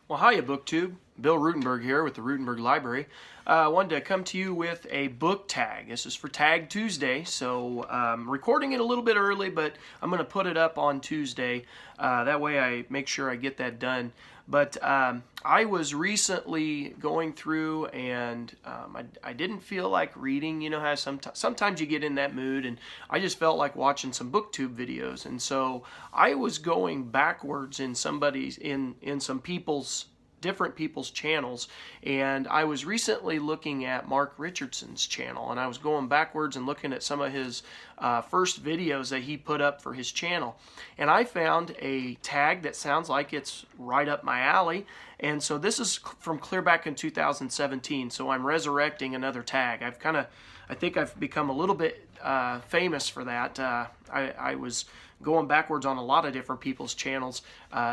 Well, hiya, BookTube. Bill Ruttenberg here with the Ruttenberg Library. I wanted to come to you with a book tag. This is for Tag Tuesday, so recording it a little bit early, but I'm going to put it up on Tuesday. That way I make sure I get that done. But I was recently going through and I didn't feel like reading. You know how sometimes you get in that mood, and I just felt like watching some BookTube videos. And so I was going backwards in some different people's channels, and I was recently looking at Mark Richardson's channel, and I was going backwards and looking at some of his first videos that he put up for his channel, and I found a tag that sounds like it's right up my alley. And so this is from clear back in 2017, so I'm resurrecting another tag. I think I've become a little bit famous for that. I was going backwards on a lot of different people's channels.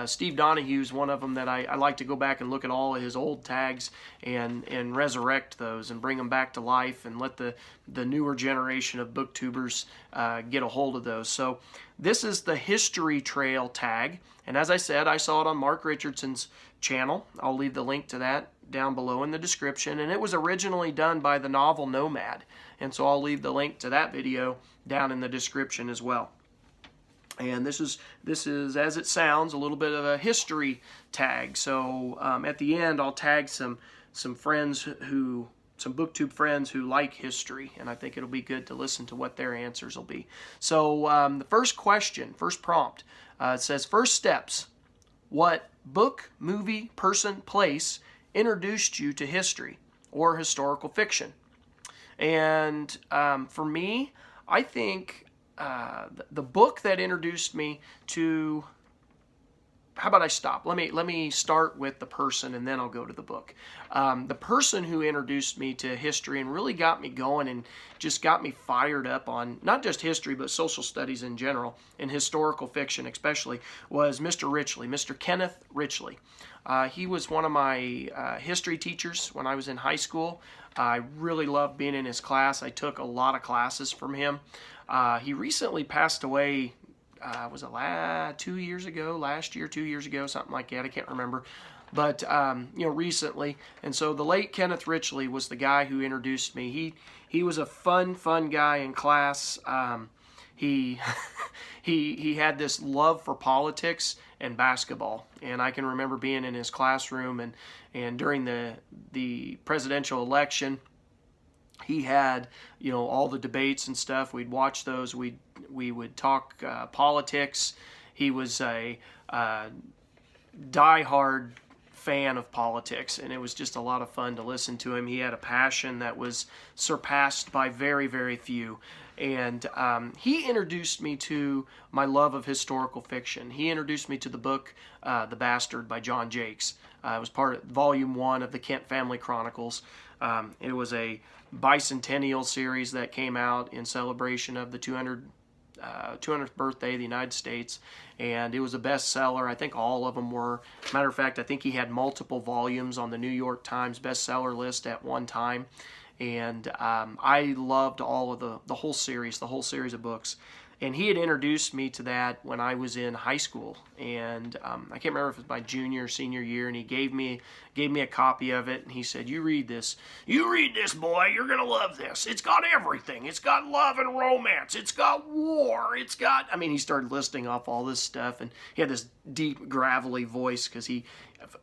Steve Donahue's one of them that I like to go back and look at all of his old tags and resurrect those and bring them back to life and let the newer generation of booktubers get a hold of those. So this is the History Trail tag, and as I said, I saw it on Mark Richardson's channel. I'll leave the link to that down below in the description, and it was originally done by the novel Nomad, and so I'll leave the link to that video down in the description as well. And this is, as it sounds, a little bit of a history tag. So at the end, I'll tag some BookTube friends who like history, and I think it'll be good to listen to what their answers will be. So the first question, first prompt, it says, first steps. What book, movie, person, place introduced you to history or historical fiction? And for me, I think the book that introduced me to, how about I stop? Let me start with the person and then I'll go to the book. The person who introduced me to history and really got me going and just got me fired up on not just history but social studies in general and historical fiction especially was Mr. Richley, Mr. Kenneth Richley. He was one of my history teachers when I was in high school. I really loved being in his class. I took a lot of classes from him. He recently passed away, was it 2 years ago, last year, 2 years ago, something like that, I can't remember, but, recently. And so the late Kenneth Richley was the guy who introduced me. He was a fun guy in class. He had this love for politics and basketball, and I can remember being in his classroom and during the presidential election, he had, all the debates and stuff. We'd watch those. We would talk politics. He was a diehard fan of politics, and it was just a lot of fun to listen to him. He had a passion that was surpassed by very, very few. And he introduced me to my love of historical fiction. He introduced me to the book The Bastard by John Jakes. It was part of Volume 1 of the Kent Family Chronicles. It was a bicentennial series that came out in celebration of the 200th birthday of the United States, and it was a bestseller. I think all of them were. Matter of fact, I think he had multiple volumes on the New York Times bestseller list at one time, and I loved all of the whole series of books. And he had introduced me to that when I was in high school, and I can't remember if it was my junior or senior year, and he gave me a copy of it, and he said, you read this, boy, you're gonna love this. It's got everything. It's got love and romance. It's got war. He started listing off all this stuff, and he had this deep, gravelly voice because he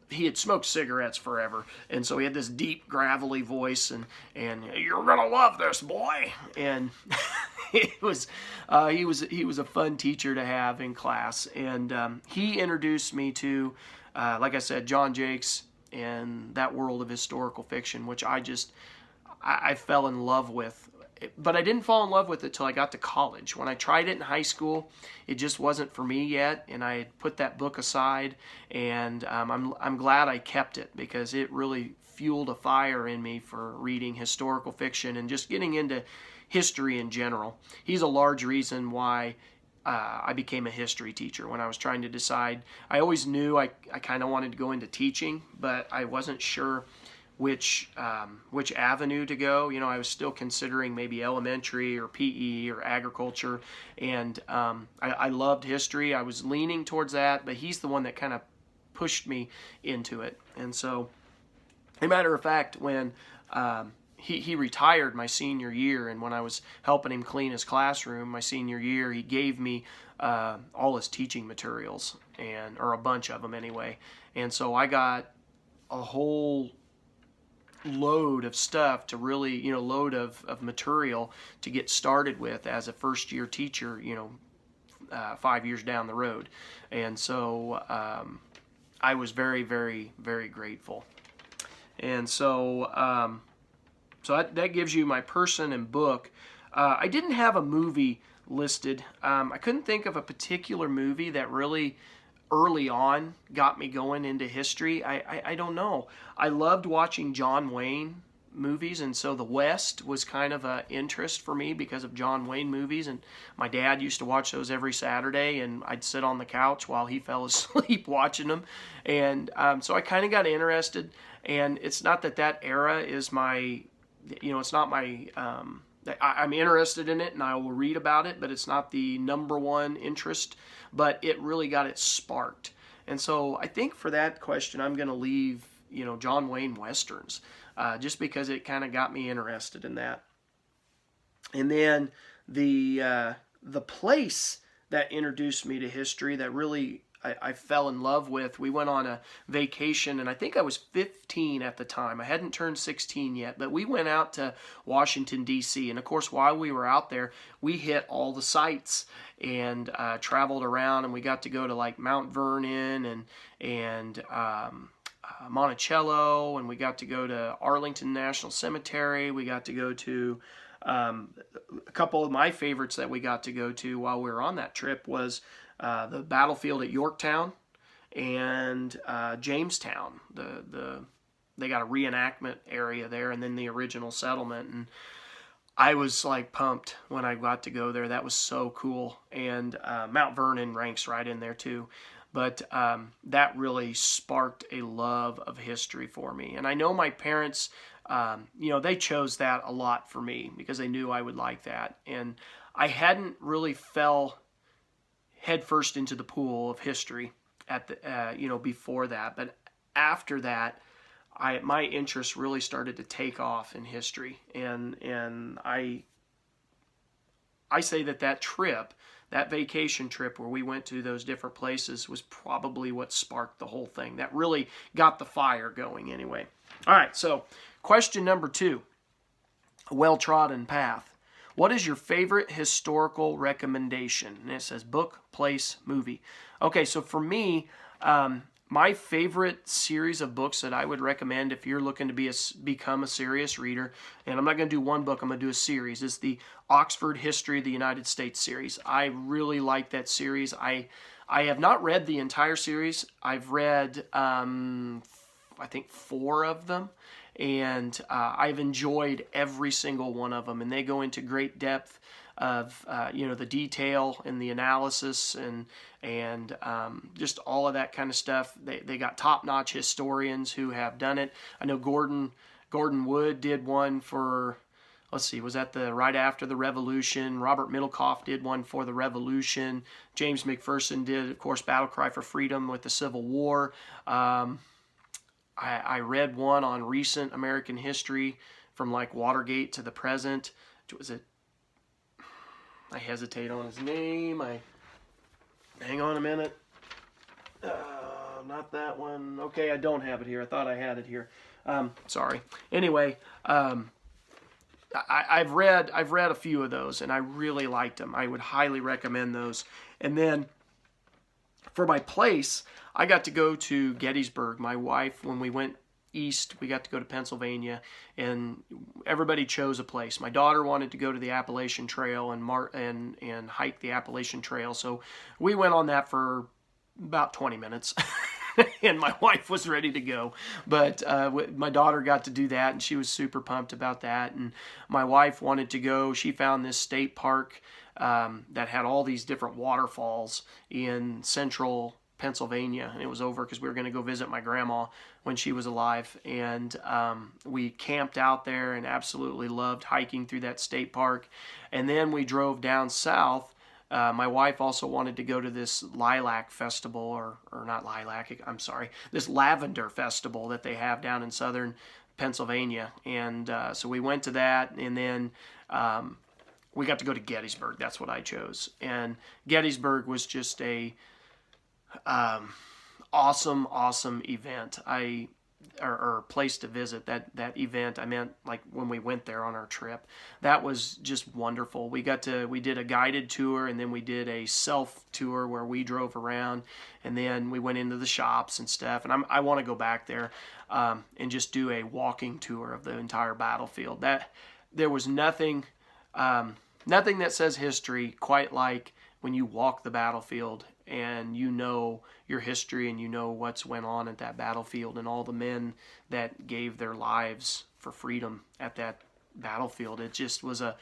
had smoked cigarettes forever, and so he had this deep, gravelly voice, and you're gonna love this, boy. And he was a fun teacher to have in class, and he introduced me to, like I said, John Jakes and that world of historical fiction, which I fell in love with. But I didn't fall in love with it till I got to college. When I tried it in high school, it just wasn't for me yet, and I had put that book aside, and I'm glad I kept it because it really fueled a fire in me for reading historical fiction and just getting into history in general. He's a large reason why I became a history teacher. When I was trying to decide, I always knew I kind of wanted to go into teaching, but I wasn't sure which avenue to go. I was still considering maybe elementary or PE or agriculture, and I loved history. I was leaning towards that, but he's the one that kind of pushed me into it. And so, as a matter of fact, when he retired my senior year, and when I was helping him clean his classroom my senior year, he gave me all his teaching materials, or a bunch of them anyway. And so I got a whole load of stuff to really, load of material to get started with as a first year teacher, 5 years down the road. And so I was very, very, very grateful. And so, that gives you my person and book. I didn't have a movie listed. I couldn't think of a particular movie that really early on got me going into history. I don't know. I loved watching John Wayne movies, and so the West was kind of an interest for me because of John Wayne movies, and my dad used to watch those every Saturday, and I'd sit on the couch while he fell asleep watching them. And so I kind of got interested, and it's not that era is my, it's not my, I'm interested in it and I will read about it, but it's not the number one interest, but it really got it sparked. And so I think for that question, I'm going to leave, John Wayne Westerns, just because it kind of got me interested in that. And then the place that introduced me to history that really I fell in love with, we went on a vacation, and I think I was 15 at the time. I hadn't turned 16 yet, but we went out to Washington, D.C. And of course, while we were out there, we hit all the sites and traveled around, and we got to go to like Mount Vernon and Monticello, and we got to go to Arlington National Cemetery. We got to go to a couple of my favorites that we got to go to while we were on that trip was the battlefield at Yorktown and Jamestown. They got a reenactment area there, and then the original settlement. And I was like pumped when I got to go there. That was so cool. And Mount Vernon ranks right in there too. But that really sparked a love of history for me. And I know my parents, they chose that a lot for me because they knew I would like that. And I hadn't really fell headfirst into the pool of history at the before that, but after that, my interest really started to take off in history, and I say that trip, that vacation trip where we went to those different places, was probably what sparked the whole thing. That really got the fire going anyway. All right, so question number 2, Well-Trodden Path. What is your favorite historical recommendation? And it says book, place, movie. Okay, so for me, my favorite series of books that I would recommend if you're looking to become a serious reader, and I'm not going to do one book, I'm going to do a series, is the Oxford History of the United States series. I really like that series. I have not read the entire series. I've read, I think, 4 of them. And I've enjoyed every single one of them, and they go into great depth of the detail and the analysis and just all of that kind of stuff. They got top-notch historians who have done it. I know Gordon Wood did one for, let's see, was that right after the Revolution? Robert Middlecoff did one for the Revolution. James McPherson did, of course, Battle Cry for Freedom with the Civil War. I read one on recent American history from like Watergate to the present. Was it? I hesitate on his name. Hang on a minute. Not that one. Okay, I don't have it here. I thought I had it here. Sorry. Anyway, I've read a few of those, and I really liked them. I would highly recommend those. And then for my place, I got to go to Gettysburg. My wife, when we went east, we got to go to Pennsylvania, and everybody chose a place. My daughter wanted to go to the Appalachian Trail and hike the Appalachian Trail, so we went on that for about 20 minutes. And my wife was ready to go, but my daughter got to do that, and she was super pumped about that. And my wife wanted to go. She found this state park that had all these different waterfalls in central Pennsylvania, and it was over because we were going to go visit my grandma when she was alive. And we camped out there and absolutely loved hiking through that state park. And then we drove down south My wife also wanted to go to this lilac festival, or not lilac, I'm sorry, this lavender festival that they have down in southern Pennsylvania. And so we went to that, and then we got to go to Gettysburg. That's what I chose. And Gettysburg was just a awesome event. Or place to visit. That event, I meant like when we went there on our trip, that was just wonderful. We did a guided tour, and then we did a self tour where we drove around, and then we went into the shops and stuff. And I want to go back there and just do a walking tour of the entire battlefield. That there was nothing that says history quite like when you walk the battlefield and you know your history and you know what's went on at that battlefield and all the men that gave their lives for freedom at that battlefield. It just was I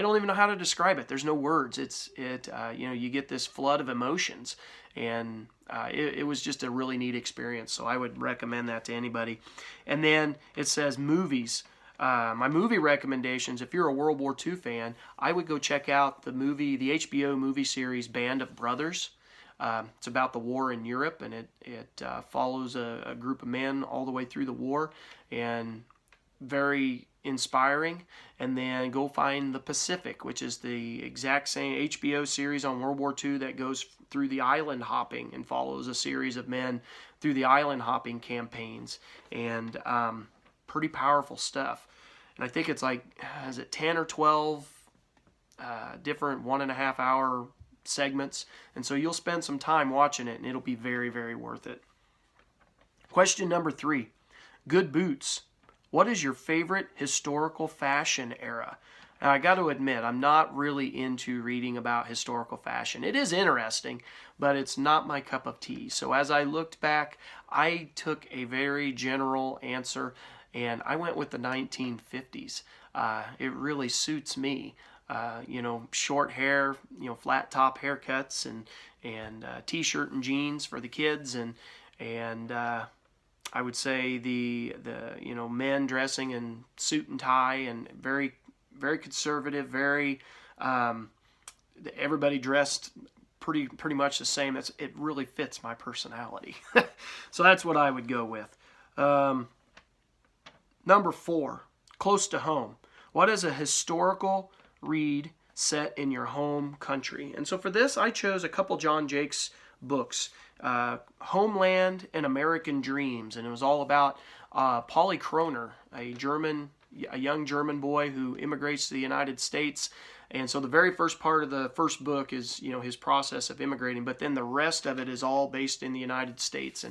don't even know how to describe it. There's no words. You get this flood of emotions, and it was just a really neat experience. So I would recommend that to anybody. And then it says movies. My movie recommendations, if you're a World War II fan, I would go check out the HBO movie series Band of Brothers. It's about the war in Europe, and it follows a group of men all the way through the war, and very inspiring. And then go find The Pacific, which is the exact same HBO series on World War II that goes through the island hopping and follows a series of men through the island hopping campaigns. And pretty powerful stuff. And I think it's like, is it 10 or 12 different 1.5 hour segments? And so you'll spend some time watching it, and it'll be very, very worth it. Question number 3, good boots. What is your favorite historical fashion era? Now, I got to admit, I'm not really into reading about historical fashion. It is interesting, but it's not my cup of tea. So as I looked back, I took a very general answer, and I went with the 1950s. It really suits me. Short hair, flat top haircuts, and t-shirt and jeans for the kids, and I would say the men dressing in suit and tie, and very, very conservative, very everybody dressed pretty much the same. It really fits my personality. So that's what I would go with. Number 4, close to home. What is a historical read set in your home country? And so for this, I chose a couple John Jakes books, Homeland and American Dreams, and it was all about Polly Kroner, a young German boy who immigrates to the United States. And so the very first part of the first book is, his process of immigrating, but then the rest of it is all based in the United States.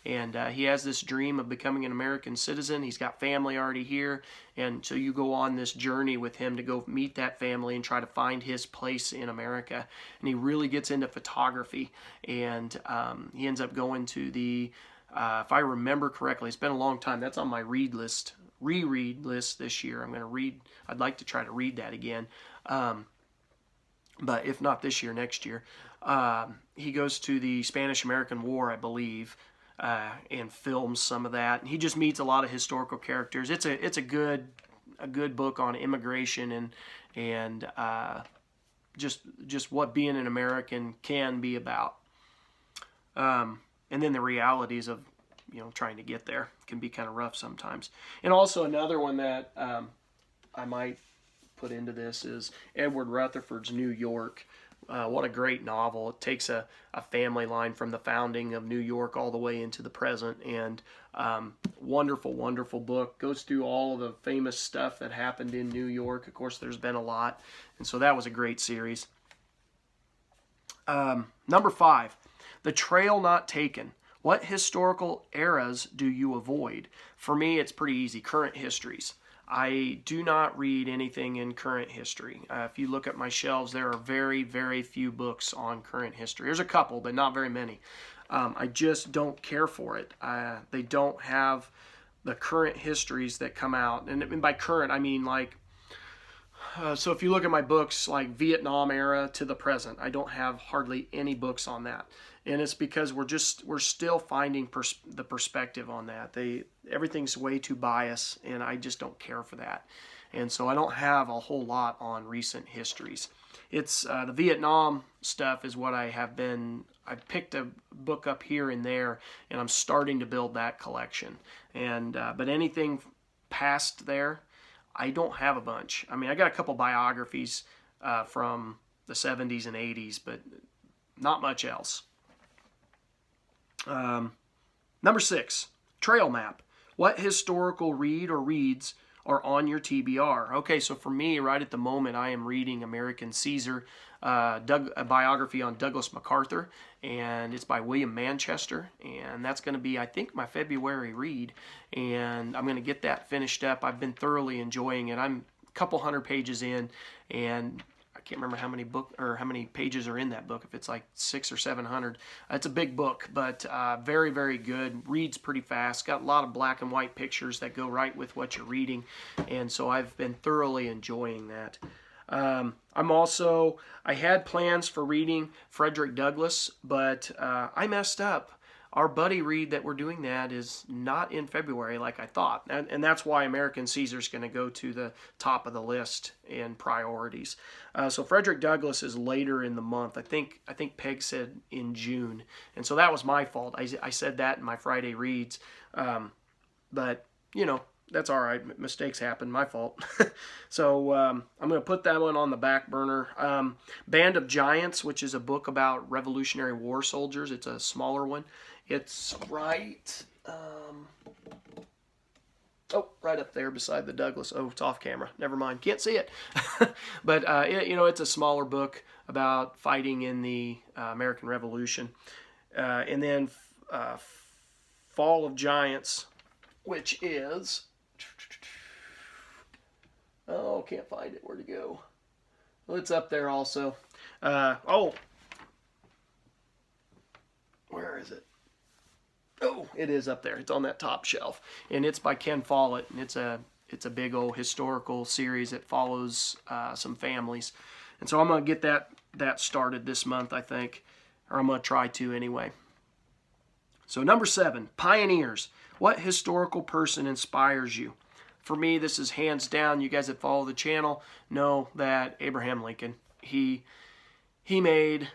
And he has this dream of becoming an American citizen. He's got family already here. And so you go on this journey with him to go meet that family and try to find his place in America. And he really gets into photography. And he ends up going to the, if I remember correctly, it's been a long time. That's on my reread list this year. I'd like to try to read that again. But if not this year, next year. He goes to the Spanish-American War, I believe, and films some of that. And he just meets a lot of historical characters. It's a good book on immigration and just what being an American can be about. And then the realities of trying to get there can be kind of rough sometimes. And also another one that I might put into this is Edward Rutherford's New York. What a great novel. It takes a family line from the founding of New York all the way into the present, and wonderful, wonderful book. Goes through all of the famous stuff that happened in New York. Of course, there's been a lot, and so that was a great series. Number 5, The Trail Not Taken. What historical eras do you avoid? For me, it's pretty easy. Current histories. I do not read anything in current history. If you look at my shelves, there are very, very few books on current history. There's a couple, but not very many. I just don't care for it. They don't have the current histories that come out. And by current, I mean like, so if you look at my books, like Vietnam era to the present, I don't have hardly any books on that. And it's because we're still finding the perspective on that. Everything's way too biased, and I just don't care for that. and so I don't have a whole lot on recent histories. It's the Vietnam stuff is what I have been. I picked a book up here and there, and I'm starting to build that collection. And but anything past there, I don't have a bunch. I mean, I got a couple biographies from the 70s and 80s, but not much else. Number 6, trail map. What historical read or reads are on your TBR? Okay, so for me, right at the moment, I am reading American Caesar, a biography on Douglas MacArthur, and it's by William Manchester, and that's going to be, I think, my February read, and I'm going to get that finished up. I've been thoroughly enjoying it. I'm a couple hundred pages in, and I can't remember how many pages are in that book. If it's like 600 or 700, it's a big book, but very, very good. Reads pretty fast. Got a lot of black and white pictures that go right with what you're reading, and so I've been thoroughly enjoying that. I had plans for reading Frederick Douglass, but I messed up. Our buddy read that we're doing that is not in February like I thought, and that's why American Caesar is going to go to the top of the list in priorities. So Frederick Douglass is later in the month. I think Peg said in June, and so that was my fault. I said that in my Friday reads, but you know, that's all right. Mistakes happen. My fault. So I'm going to put that one on the back burner. Band of Giants, which is a book about Revolutionary War soldiers. It's a smaller one. It's right, right up there beside the Douglas. Oh, it's off camera. Never mind. Can't see it. But, it's a smaller book about fighting in the American Revolution. And then Fall of Giants, which is... Oh, can't find it. Where'd it go? Well, it's up there also. Where is it? Oh, it is up there. It's on that top shelf, and it's by Ken Follett, and it's a big old historical series that follows some families, and so I'm gonna get that started this month, I think, or I'm gonna try to anyway. So number 7, pioneers. What historical person inspires you? For me, this is hands down. You guys that follow the channel know that Abraham Lincoln. He made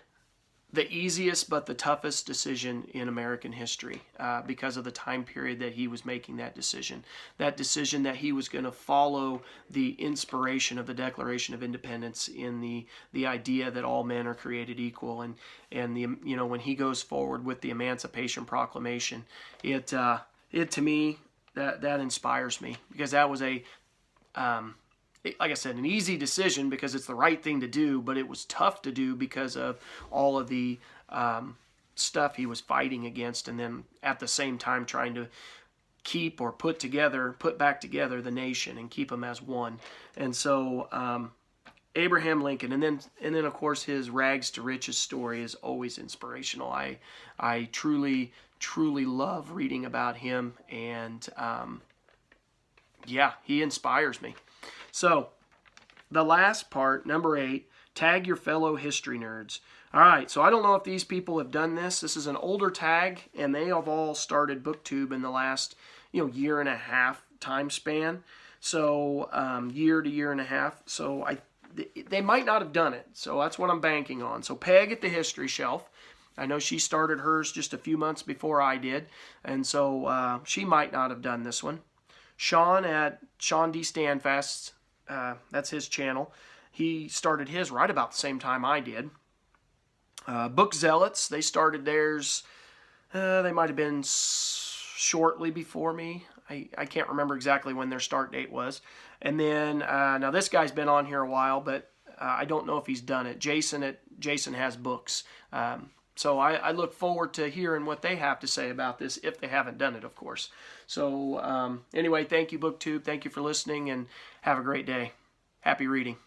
the easiest but the toughest decision in American history because of the time period that he was making that decision. That decision that he was going to follow the inspiration of the Declaration of Independence in the idea that all men are created equal, and when he goes forward with the Emancipation Proclamation, it to me that inspires me, because that was like I said, an easy decision because it's the right thing to do, but it was tough to do because of all of the stuff he was fighting against, and then at the same time trying to keep or put back together the nation and keep them as one. And so Abraham Lincoln, and then of course his rags to riches story is always inspirational. I truly love reading about him, and he inspires me. So the last part, number 8, tag your fellow history nerds. All right, so I don't know if these people have done this. This is an older tag, and they have all started BookTube in the last year and a half time span. So year to year and a half. So they might not have done it. So that's what I'm banking on. So Peg at the History Shelf. I know she started hers just a few months before I did, and so she might not have done this one. Sean at Sean D. Standfast, that's his channel. He started his right about the same time I did. Book Zealots, they started theirs, they might have been shortly before me. I can't remember exactly when their start date was. And then, now this guy's been on here a while, but I don't know if he's done it. Jason Has Books. So I look forward to hearing what they have to say about this, if they haven't done it, of course. So anyway, thank you, BookTube. Thank you for listening, and have a great day. Happy reading.